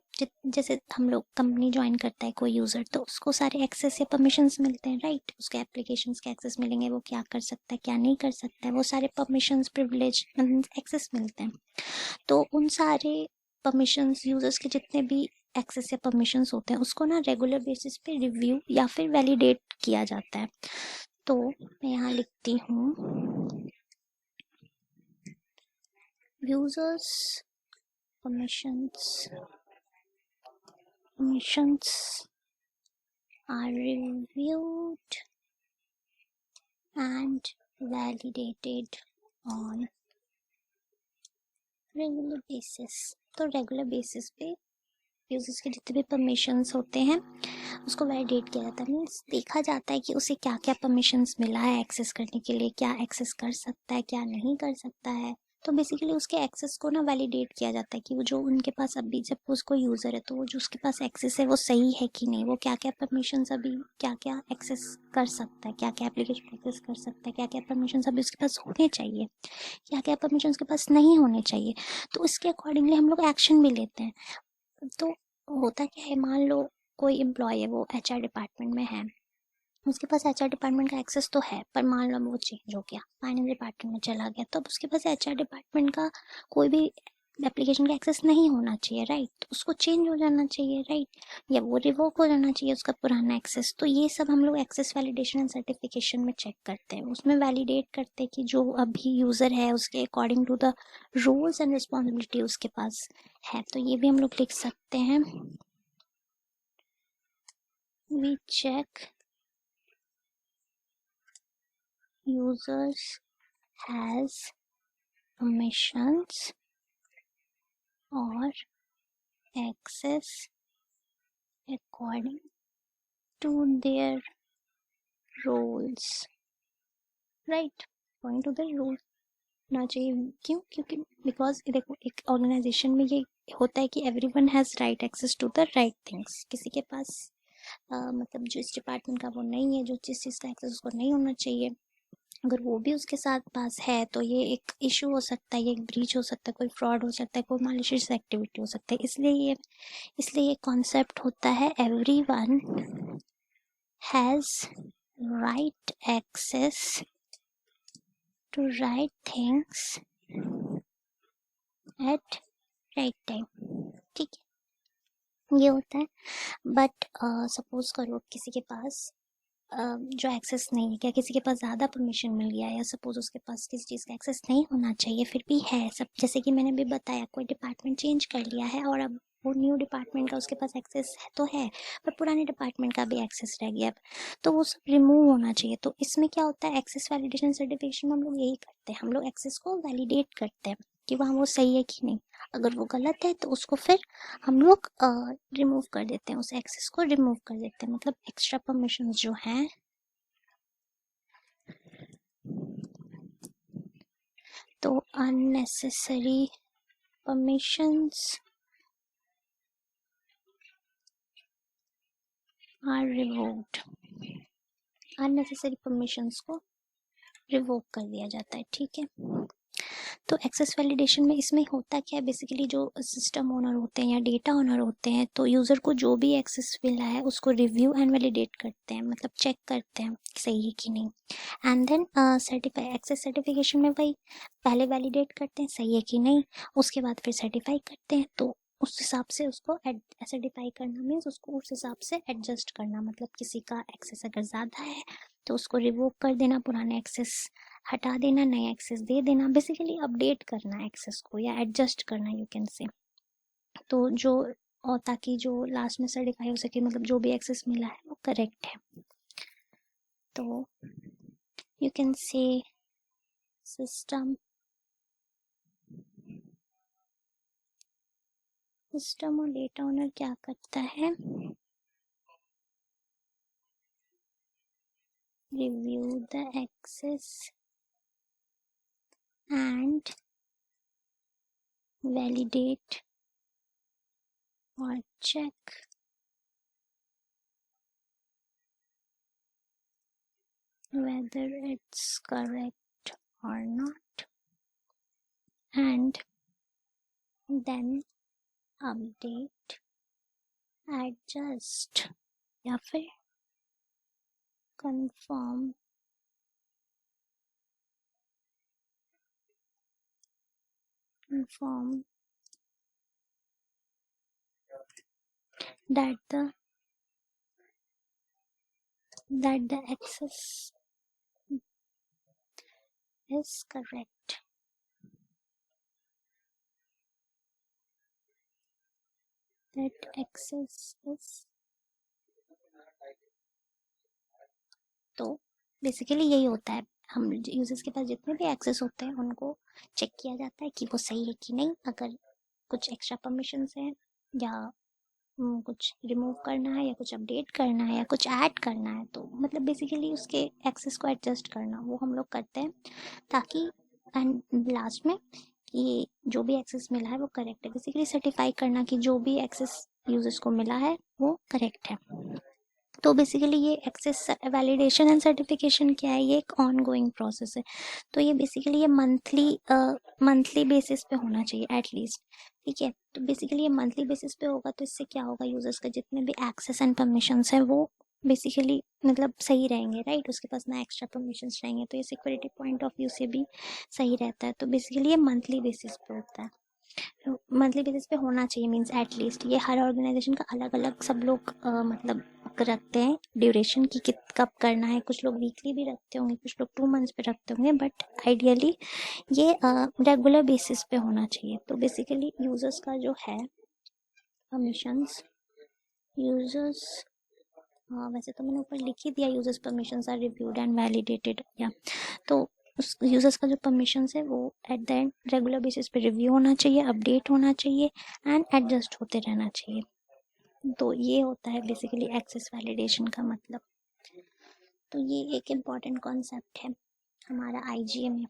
जैसे हम लोग कंपनी ज्वाइन करता है कोई यूजर, तो उसको सारे एक्सेस या परमिशंस मिलते हैं, राइट। उसके एप्लीकेशंस के एक्सेस मिलेंगे, वो क्या कर सकता है क्या नहीं कर सकता है, वो सारे परमिशंस प्रिविलेज एक्सेस मिलते हैं। तो उन सारे परमिशंस, यूजर्स के जितने भी एक्सेस या परमिशंस होते हैं, उसको ना रेगुलर बेसिस पे रिव्यू या फिर वैलिडेट किया जाता है। तो मैं यहाँ लिखती हूँ, users permissions are reviewed and validated on regular basis। तो रेगुलर बेसिस पे यूजर्स के जितने भी परमिशंस होते हैं उसको वैलिडेट किया जाता है, मीन्स देखा जाता है कि उसे क्या क्या परमिशंस मिला है एक्सेस करने के लिए, क्या एक्सेस कर सकता है क्या नहीं कर सकता है। तो बेसिकली उसके एक्सेस को ना वैलिडेट किया जाता है कि वो जो उनके पास अभी जब उसको यूज़र है तो वो जो उसके पास एक्सेस है वो सही है कि नहीं, वो क्या क्या परमिशंस अभी क्या क्या एक्सेस कर सकता है, क्या क्या एप्लीकेशन एक्सेस कर सकता है, क्या क्या परमिशंस अभी उसके पास होने चाहिए, क्या क्या परमिशन उसके पास नहीं होने चाहिए। तो उसके अकॉर्डिंगली हम लोग एक्शन भी लेते हैं। तो होता क्या है, मान लो कोई एम्प्लॉय है, वो एचआर डिपार्टमेंट में है, उसके पास एचआर डिपार्टमेंट का एक्सेस तो है, पर मान लो वो चेंज हो गया, फाइनेंस डिपार्टमेंट में चला गया, तो अब उसके पास एचआर डिपार्टमेंट का कोई भी एप्लीकेशन का एक्सेस नहीं होना चाहिए, राइट। तो उसको चेंज हो जाना चाहिए, राइट, या वो रिवोक हो जाना चाहिए उसका पुराना एक्सेस। तो ये सब हम लोग एक्सेस वैलिडेशन एंड सर्टिफिकेशन में चेक करते हैं, उसमें वैलिडेट करते हैं कि जो अभी यूजर है उसके according to the roles and responsibility उसके पास है। तो ये भी हम लोग लिख सकते हैं, we check users has permissions or access according to their roles, right, according to their roles ना चाहिए। क्यों? क्योंकि बिकॉज देखो एक ऑर्गेनाइजेशन में ये होता है कि everyone has right access to the right things. किसी के पास मतलब जो इस डिपार्टमेंट का वो नहीं है, जो जिस चीज़ का एक्सेस उसको नहीं होना चाहिए, अगर वो भी उसके साथ पास है तो ये एक इशू हो सकता है, ये एक ब्रीच हो सकता है, कोई फ्रॉड हो सकता है, कोई मालिशियस एक्टिविटी हो सकता है। इसलिए ये कॉन्सेप्ट होता है, everyone has right access to right things at right time, ठीक है, ये होता है। बट सपोज करो किसी के पास जो एक्सेस नहीं है, क्या किसी के पास ज़्यादा परमिशन मिल गया, या सपोज उसके पास किसी चीज़ का एक्सेस नहीं होना चाहिए फिर भी है सब, जैसे कि मैंने भी बताया कोई डिपार्टमेंट चेंज कर लिया है और अब वो न्यू डिपार्टमेंट का उसके पास एक्सेस है तो है, पर पुराने डिपार्टमेंट का भी एक्सेस रह गया, तो वो सब रिमूव होना चाहिए। तो इसमें क्या होता है, एक्सेस वैलिडेशन सर्टिफिकेशन में हम लोग यही करते हैं, हम लोग एक्सेस को वैलिडेट करते हैं कि वहाँ वो सही है कि नहीं। अगर वो गलत है तो उसको फिर हम लोग रिमूव कर देते हैं, उस एक्सेस को रिमूव कर देते हैं, मतलब एक्स्ट्रा परमिशन जो हैं तो unnecessary permissions are revoked, unnecessary permissions को रिवोक कर दिया जाता है, ठीक है। तो एक्सेस वैलिडेशन में इसमें होता क्या है, बेसिकली जो सिस्टम ओनर होते हैं या डेटा ओनर होते हैं, तो यूज़र को जो भी एक्सेस मिला है उसको रिव्यू एंड वैलिडेट करते हैं, मतलब चेक करते हैं सही है कि नहीं, and then certify. Access certification में भाई पहले वैलिडेट करते हैं सही है कि नहीं, उसके बाद फिर सर्टिफाई करते हैं। तो उस हिसाब से उसको सर्टिफाई करना मीन्स उसको उस हिसाब से एडजस्ट करना, मतलब किसी का एक्सेस अगर ज़्यादा है तो उसको रिवोक कर देना, पुराने एक्सेस हटा देना, नया एक्सेस दे देना, बेसिकली अपडेट करना एक्सेस को या एडजस्ट करना यू कैन से। तो जो और ताकि जो लास्ट में सर्टिफाई हो सके, मतलब जो भी एक्सेस मिला है वो करेक्ट है। तो यू कैन से सिस्टम और डेटा ओनर क्या करता है, review the access and validate और check whether it's correct or not, and then update, adjust या फिर confirm that the access is correct. That access is, तो बेसिकली यही होता है, हम यूजर्स के पास जितने भी एक्सेस होते हैं उनको चेक किया जाता है कि वो सही है कि नहीं। अगर कुछ एक्स्ट्रा परमिशंस हैं या कुछ रिमूव करना है या कुछ अपडेट करना है या कुछ ऐड करना है, तो मतलब बेसिकली उसके एक्सेस को एडजस्ट करना वो हम लोग करते हैं, ताकि एंड लास्ट में कि जो भी एक्सेस मिला है वो करेक्ट है। बेसिकली सर्टिफाई करना कि जो भी एक्सेस यूजर्स को मिला है वो करेक्ट है। तो बेसिकली ये एक्सेस वैलिडेशन एंड सर्टिफिकेशन क्या है, ये एक ऑन गोइंग प्रोसेस है। तो ये बेसिकली ये मंथली बेसिस पे होना चाहिए एटलीस्ट, ठीक है। तो बेसिकली ये मंथली बेसिस पे होगा, तो इससे क्या होगा, यूजर्स का जितने भी एक्सेस एंड परमिशंस है वो बेसिकली मतलब सही रहेंगे, राइट। उसके पास ना एक्स्ट्रा परमिशंस रहेंगे, तो ये सिक्योरिटी पॉइंट ऑफ व्यू से भी सही रहता है। तो बेसिकली ये मंथली बेसिस पे होता है, मंथली बेसिस पे होना चाहिए। मींस एटलीस्ट ये हर ऑर्गेनाइजेशन का अलग अलग सब लोग मतलब रखते हैं ड्यूरेशन की कब करना है। कुछ लोग वीकली भी रखते होंगे, कुछ लोग 2 मंथ्स पे रखते होंगे, बट आइडियली ये रेगुलर बेसिस पे होना चाहिए। तो बेसिकली यूजर्स का जो है परमिशंस, यूजर्स वैसे तो मैंने ऊपर लिख ही दिया, users permissions are reviewed and validated, या तो उस यूजर्स का जो परमिशंस है वो at the end regular basis पे रिव्यू होना चाहिए, अपडेट होना चाहिए एंड एडजस्ट होते रहना चाहिए। तो ये होता है बेसिकली एक्सेस वैलिडेशन का मतलब। तो ये एक इम्पॉर्टेंट कॉन्सेप्ट है हमारा आईजीए में।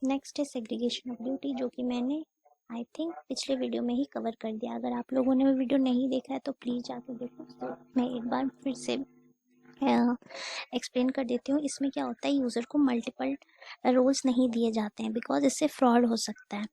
नेक्स्ट है सेग्रीगेशन ऑफ ड्यूटी, जो कि मैंने आई थिंक पिछले वीडियो में ही कवर कर दिया। अगर आप लोगों ने वो वीडियो नहीं देखा है तो प्लीज़ जाकर देखो। तो मैं एक बार फिर से एक्सप्लेन कर देती हूँ। इसमें क्या होता है, यूज़र को मल्टीपल रोल्स नहीं दिए जाते हैं, बिकॉज इससे फ्रॉड हो सकता है।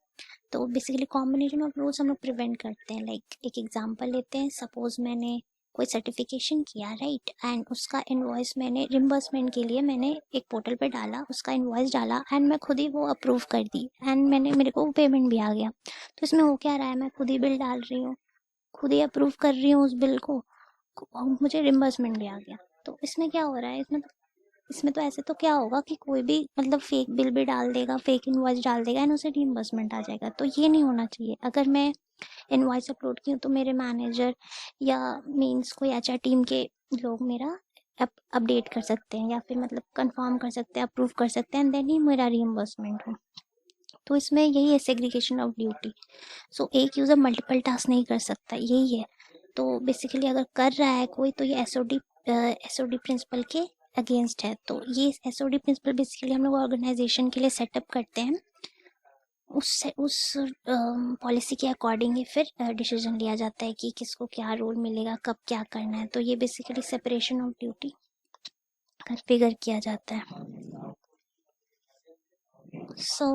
तो बेसिकली कॉम्बिनेशन ऑफ रोल्स हम लोग प्रिवेंट करते हैं। लाइक एक एग्जांपल लेते हैं, सपोज मैंने कोई सर्टिफिकेशन किया, राइट, एंड उसका इनवॉइस मैंने रिम्बर्समेंट के लिए मैंने एक पोर्टल पे डाला, उसका इनवॉइस डाला एंड मैं खुद ही वो अप्रूव कर दी एंड मेरे को पेमेंट भी आ गया। तो इसमें हो क्या रहा है, मैं खुद ही बिल डाल रही हूँ, खुद ही अप्रूव कर रही हूँ उस बिल को, मुझे रिम्बर्समेंट भी आ गया। तो इसमें क्या हो रहा है, इसमें तो ऐसे तो क्या होगा कि कोई भी मतलब फेक बिल भी डाल देगा, फेक इनवॉइस डाल देगा एंड उसे रिइंबर्समेंट आ जाएगा। तो ये नहीं होना चाहिए। अगर मैं इनवॉइस अपलोड की हूँ तो मेरे मैनेजर या मीन्स कोई एचआर टीम के लोग मेरा अपडेट कर सकते हैं या फिर मतलब कंफर्म कर सकते हैं, अप्रूव कर सकते हैं एंड देन ही मेरा रिइंबर्समेंट हो। तो इसमें यही है सेग्रीगेशन ऑफ ड्यूटी। सो एक यूज़र मल्टीपल टास्क नहीं कर सकता, यही है। तो बेसिकली अगर कर रहा है कोई, तो ये एसओडी प्रिंसिपल के अगेंस्ट है। तो ये एसओडी प्रिंसिपल बेसिकली हम लोग ऑर्गेनाइजेशन के लिए सेटअप करते हैं, उस पॉलिसी के अकॉर्डिंग ही फिर डिसीजन लिया जाता है कि किसको क्या रोल मिलेगा, कब क्या करना है। तो ये basically separation of duty configure किया जाता है। सो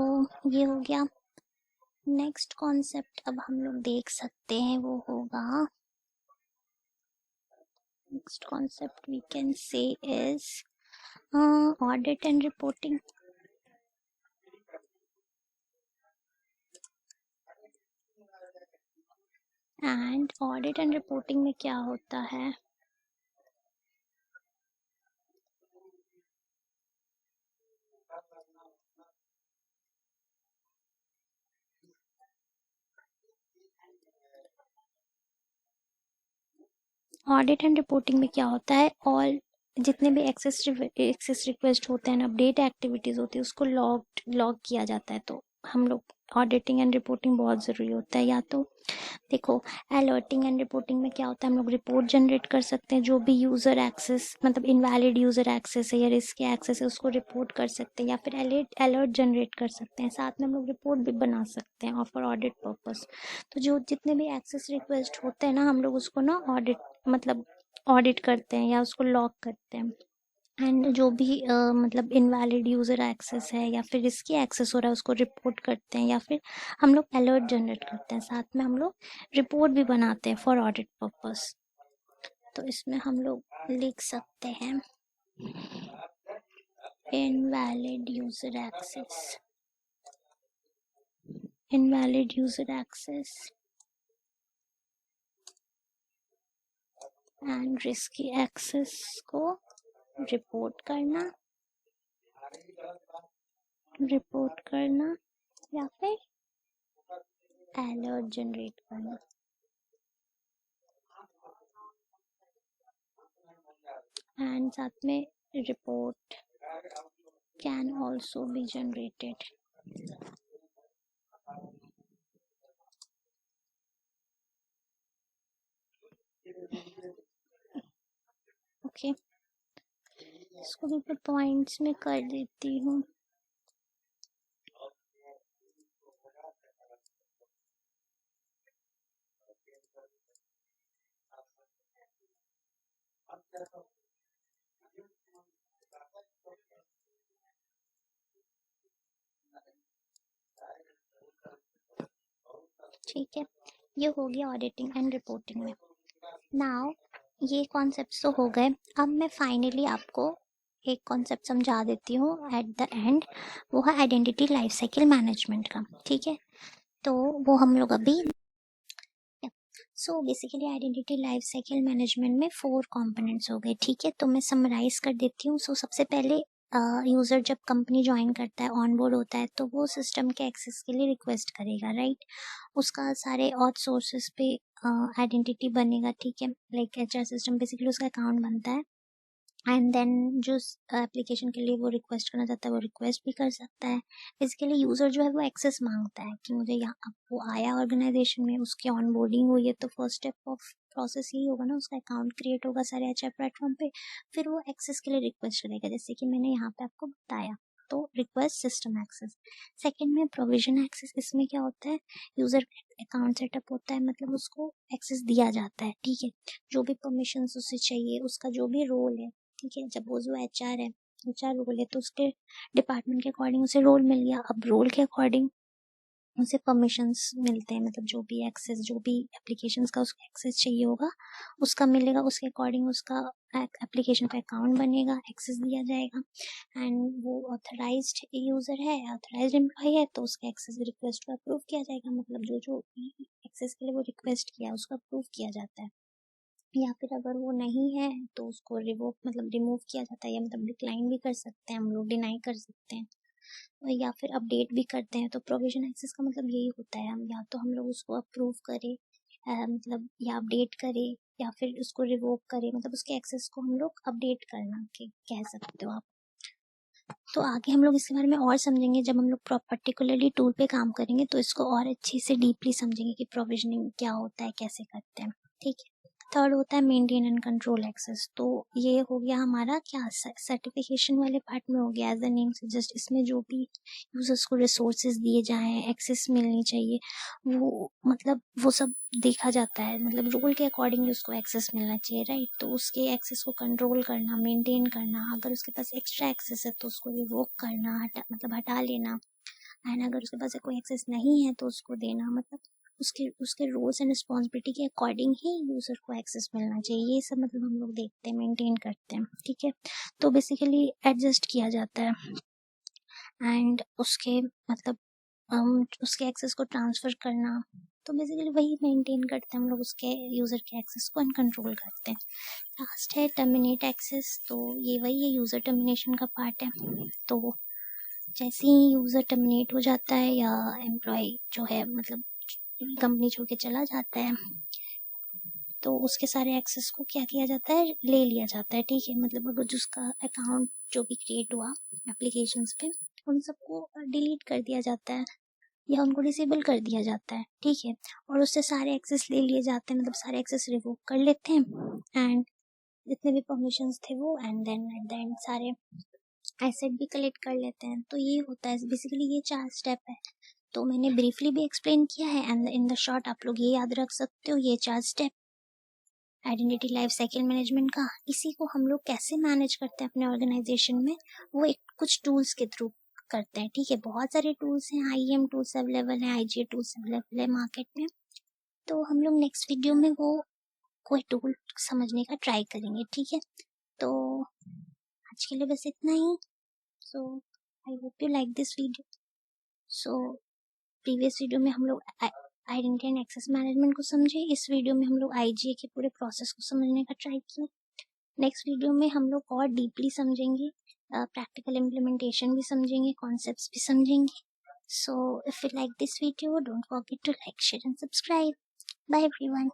ये हो गया। नेक्स्ट कॉन्सेप्ट अब हम लोग देख सकते हैं वो होगा, next concept we can say is audit and reporting. And audit and reporting में क्या होता है, ऑडिट एंड रिपोर्टिंग में क्या होता है, ऑल जितने भी एक्सेस रिक्वेस्ट होते हैं, अपडेट एक्टिविटीज़ होती है, उसको लॉग किया जाता है। तो हम लोग ऑडिटिंग एंड रिपोर्टिंग बहुत ज़रूरी होता है। या तो देखो, अलर्टिंग एंड रिपोर्टिंग में क्या होता है, हम लोग रिपोर्ट जनरेट कर सकते हैं, जो भी यूज़र एक्सेस मतलब इनवैलिड यूज़र एक्सेस है या रिस्क एक्सेस है उसको रिपोर्ट कर सकते हैं, या फिर अलर्ट जनरेट कर सकते हैं। साथ में हम लोग रिपोर्ट भी बना सकते हैं फॉर ऑडिट पर्पस। तो जो जितने भी एक्सेस रिक्वेस्ट होते हैं ना, हम लोग उसको ना ऑडिट मतलब ऑडिट करते हैं या उसको लॉग करते हैं। एंड जो भी मतलब इनवैलिड यूज़र एक्सेस है या फिर रिस्की एक्सेस हो रहा है उसको रिपोर्ट करते हैं, या फिर हम लोग अलर्ट जनरेट करते हैं, साथ में हम लोग रिपोर्ट भी बनाते हैं फॉर ऑडिट पर्पस। तो इसमें हम लोग लिख सकते हैं invalid user access, invalid user access and risky access को रिपोर्ट करना, रिपोर्ट करना या फिर अलर्ट जनरेट करना। एंड साथ में report can also be generated. Okay, इसको भी मैं पॉइंट्स में कर देती हूँ। ठीक है, ये हो गया ऑडिटिंग एंड रिपोर्टिंग में। नाउ ये कॉन्सेप्ट्स तो हो गए, अब मैं फाइनली आपको एक कॉन्सेप्ट समझा देती हूँ एट द एंड, वो है आइडेंटिटी लाइफ साइकिल मैनेजमेंट का। ठीक है, तो वो हम लोग अभी so basically identity life cycle management में 4 कंपोनेंट्स हो गए। ठीक है, तो मैं समराइज कर देती हूँ। सो सबसे पहले यूज़र जब कंपनी ज्वाइन करता है, ऑनबोर्ड होता है, तो वो सिस्टम के एक्सेस के लिए रिक्वेस्ट करेगा, राइट। उसका सारे ऑथ सोर्सेज पे आइडेंटिटी बनेगा। ठीक है, लाइक एचआर सिस्टम बेसिकली उसका अकाउंट बनता है, एंड देन जो एप्लीकेशन के लिए वो रिक्वेस्ट करना चाहता है वो रिक्वेस्ट भी कर सकता है। बेसिकली यूज़र जो है वो एक्सेस मांगता है कि मुझे यहाँ, अब वो आया ऑर्गेनाइजेशन में, उसकी ऑनबोर्डिंग हुई है, तो फर्स्ट स्टेप ऑफ प्रोसेस यही होगा ना, उसका अकाउंट क्रिएट होगा सारे एचआर प्लेटफॉर्म पे, फिर वो एक्सेस के लिए रिक्वेस्ट करेगा, जैसे कि मैंने यहाँ पे आपको बताया। तो रिक्वेस्ट सिस्टम एक्सेस। सेकंड में प्रोविजन एक्सेस। इसमें क्या होता है, यूज़र अकाउंट सेटअप होता है, मतलब उसको एक्सेस दिया जाता है। ठीक है, जो भी परमिशंस उसे चाहिए, उसका जो भी रोल है। ठीक है, जब वो जो एचआर है, एचआर रोल है, तो उसके डिपार्टमेंट के अकॉर्डिंग उसे रोल मिल गया। अब रोल के अकॉर्डिंग उसे परमिशंस मिलते हैं, मतलब जो भी एक्सेस, जो भी एप्लीकेशंस का उसको एक्सेस चाहिए होगा उसका मिलेगा, उसके अकॉर्डिंग उसका एप्लीकेशन पे अकाउंट बनेगा, एक्सेस दिया जाएगा। एंड वो ऑथराइज्ड यूज़र है, ऑथराइज्ड एम्प्लॉय है, तो उसके एक्सेस रिक्वेस्ट को अप्रूव किया जाएगा, मतलब जो जो एक्सेस के लिए वो रिक्वेस्ट किया उसको अप्रूव किया जाता है। या फिर अगर वो नहीं है तो उसको रिवोक मतलब रिमूव किया जाता है, या मतलब डिक्लाइन भी कर सकते हैं हम लोग, डिनाई कर सकते हैं, या फिर अपडेट भी करते हैं। तो प्रोविजन एक्सेस का मतलब यही होता है, हम या तो हम लोग उसको अप्रूव करें, मतलब या अपडेट करें, या फिर उसको रिवोक करें, मतलब उसके एक्सेस को हम लोग अपडेट करना के कह सकते हो आप। तो आगे हम लोग इसके बारे में और समझेंगे जब हम लोग पर्टिकुलरली टूल पे काम करेंगे, तो इसको और अच्छी से डीपली समझेंगे कि प्रोविजनिंग क्या होता है, कैसे करते हैं। ठीक है, थर्ड होता है मेंटेन एंड कंट्रोल एक्सेस। तो ये हो गया हमारा क्या, सर्टिफिकेशन वाले पार्ट में हो गया, एज द नेम सजेस्ट। इसमें जो भी यूजर्स को रिसोर्सेज दिए जाएं, एक्सेस मिलनी चाहिए, वो मतलब वो सब देखा जाता है, मतलब रूल के अकॉर्डिंग उसको एक्सेस मिलना चाहिए, राइट। तो उसके एक्सेस को कंट्रोल करना, मेंटेन करना, अगर उसके पास एक्स्ट्रा एक्सेस है तो उसको रिवोक करना, मतलब हटा लेना, एंड अगर उसके पास कोई एक्सेस नहीं है तो उसको देना, मतलब उसके उसके रोल्स एंड रिस्पॉन्सिबिलिटी के अकॉर्डिंग ही यूजर को एक्सेस मिलना चाहिए। ये सब मतलब हम लोग देखते हैं, मेंटेन करते हैं। ठीक है, तो बेसिकली एडजस्ट किया जाता है, एंड उसके मतलब उसके एक्सेस को ट्रांसफर करना, तो बेसिकली वही मेंटेन करते हैं हम लोग, उसके यूज़र के एक्सेस को कंट्रोल करते हैं। लास्ट है टर्मिनेट एक्सेस। तो ये वही है, यूज़र टर्मिनेशन का पार्ट है। तो जैसे ही यूज़र टर्मिनेट हो जाता है या एम्प्लॉय जो है मतलब कंपनी छोड़ के चला जाता है, तो उसके सारे एक्सेस को क्या किया जाता है, ले लिया जाता है। ठीक है, मतलब अगर जिसका अकाउंट जो भी क्रिएट हुआ एप्लीकेशंस पे, उन सबको डिलीट कर दिया जाता है या उनको डिसेबल कर दिया जाता है। ठीक है, और उससे सारे एक्सेस ले लिए जाते हैं, मतलब सारे एक्सेस रिवोक कर लेते हैं, एंड जितने भी परमिशंस थे वो, and then at the end सारे एसेट भी कलेक्ट कर लेते हैं। तो ये होता है बेसिकली, ये 4 स्टेप है। तो मैंने ब्रीफली भी एक्सप्लेन किया है, एंड इन द शॉर्ट आप लोग ये याद रख सकते हो, ये 4 step identity life cycle management का, इसी को हम लोग कैसे मैनेज करते हैं अपने ऑर्गेनाइजेशन में, वो एक कुछ टूल्स के थ्रू करते हैं। ठीक है, बहुत सारे टूल्स हैं, IEM टूल्स अवेलेबल हैं, IGA टूल्स अवेलेबल है मार्केट में। तो हम लोग नेक्स्ट वीडियो में वो कोई टूल समझने का ट्राई करेंगे। ठीक है, तो आज के लिए बस इतना ही। So I hope you like this video. So previous video में हम लोग आइडेंटिटी एंड एक्सेस मैनेजमेंट को समझे, इस वीडियो में हम लोग IGA के पूरे प्रोसेस को समझने का ट्राई किया। नेक्स्ट वीडियो में हम लोग और डीपली समझेंगे, प्रैक्टिकल इम्प्लीमेंटेशन भी समझेंगे, कॉन्सेप्ट्स भी समझेंगे। So if you like this video, don't forget to like, share and subscribe. Bye everyone.